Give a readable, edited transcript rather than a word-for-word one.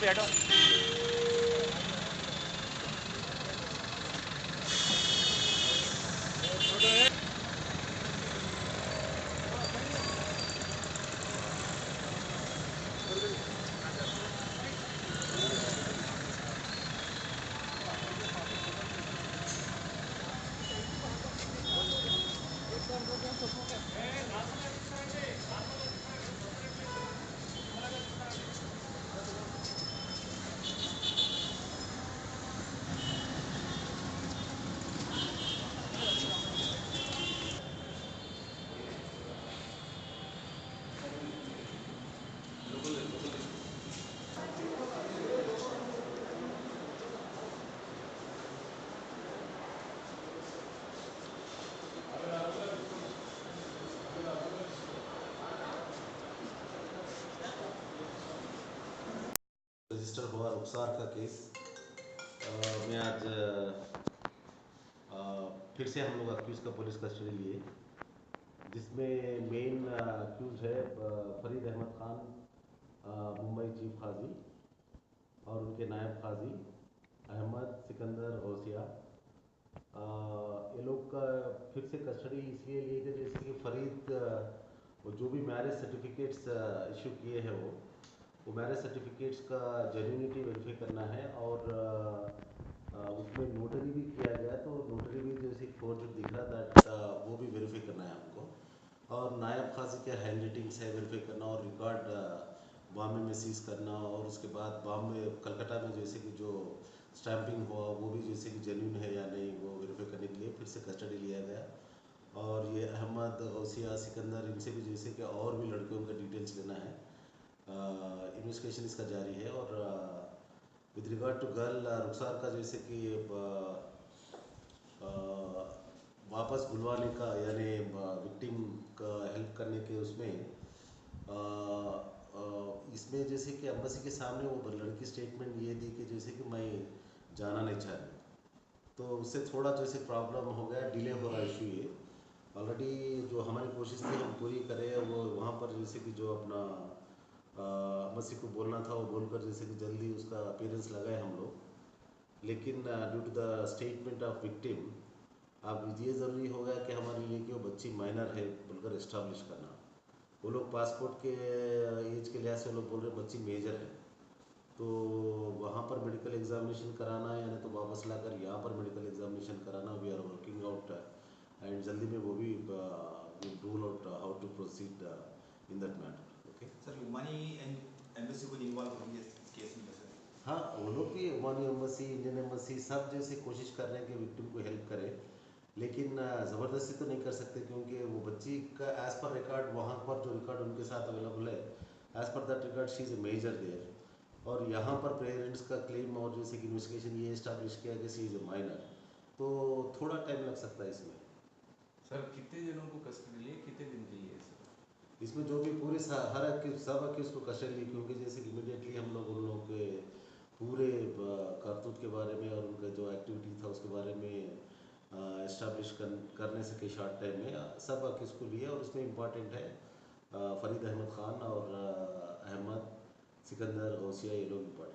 भी हटो। रजिस्टर हुआ रुखसार का केस में आज फिर से हम लोग अक्यूज़ का पुलिस कस्टडी लिए, जिसमें मेन अक्यूज़ है फरीद अहमद खान, मुंबई चीफ काजी, और उनके नायब काजी अहमद सिकंदर गौसिया। ये लोग का फिर से कस्टडी इसलिए लिए थे जैसे कि फरीद जो भी मैरिज सर्टिफिकेट्स इशू किए हैं वो मैरिज सर्टिफिकेट्स का जेन्युइनिटी वेरीफाई करना है, और उसमें नोटरी भी किया गया, तो नोटरी भी जैसे फोर्ज दिख रहा था वो भी वेरीफाई करना है हमको, और नायब खासी के हैंड राइटिंग्स है वेरीफाई करना, और रिकॉर्ड बॉम्बे में सीज करना, और उसके बाद बॉम्बे कलकत्ता में जैसे कि जो स्टैंपिंग हुआ वो भी जैसे कि जेन्युइन है या नहीं वो वेरीफाई करने के लिए फिर से कस्टडी लिया गया। और ये अहमद गौसिया सिकंदर इनसे भी जैसे कि और भी लड़कियों का डिटेल्स लेना है, इन्वेस्टिगेशन इसका जारी है। और विद रिगार्ड टू गर्ल रुखसार का जैसे कि वापस बुलवाने का यानी विक्टिम का हेल्प करने के उसमें इसमें जैसे कि एम्बेसी के सामने वो लड़की स्टेटमेंट ये दी कि जैसे कि मैं जाना नहीं चाह रही, तो उससे थोड़ा जैसे प्रॉब्लम हो गया, डिले हो रहा इशू ये। ऑलरेडी जो हमारी कोशिश थी हम पूरी करें, वो वहाँ पर जैसे कि जो अपना एम्बेसी को बोलना था वो बोलकर जैसे कि जल्दी उसका अपीयरेंस लगाए हम लोग, लेकिन due to the statement of victim अब ये ज़रूरी हो गया कि हमारे लिए कि वो बच्ची माइनर है बोलकर इस्टाब्लिश करना। वो लोग पासपोर्ट के एज के लिहाज से वो लोग बोल रहे बच्ची मेजर है, तो वहाँ पर मेडिकल एग्जामिनेशन कराना यानी तो वापस लाकर यहाँ पर मेडिकल एग्जामिनेशन कराना, we are working out and जल्दी में वो भी rule out how to proceed in that matter. Okay sir, money and embassy को इन्वॉल्व होंगे इस केस में सर? हाँ, वो लोग भी ओमानी एम्बेसी इंडियन एम्बेसी सब जैसे कोशिश कर रहे हैं कि विक्टिम को हेल्प करें, लेकिन ज़बरदस्ती तो नहीं कर सकते क्योंकि वो बच्ची का एज़ पर रिकॉर्ड वहाँ पर जो रिकॉर्ड उनके साथ अवेलेबल है as per that record she is a major there, और यहाँ पर पेरेंट्स का क्लेम और जैसे कि इन्वेस्टिगेशन ये इस्टाब्लिश किया कि सी इज़ ए माइनर, तो थोड़ा टाइम लग सकता है इसमें। सर कितने जनों को कस्टडी लिए, कितने दिन के लिए सर? इसमें जो भी पूरे हर सब अक्यूज को कस्टडी ली, क्योंकि जैसे कि इमीडिएटली हम लोग उन लोगों के पूरे करतूत के बारे में और उनका जो एक्टिविटी था उसके बारे में इस्टाब्लिश करने से शॉर्ट टाइम में सब अक्यूज को लिए, और उसमें इम्पॉर्टेंट है फरीद अहमद ख़ान और अहमद सिकंदर गौसिया, ये लोग इम्पॉर्टेंट।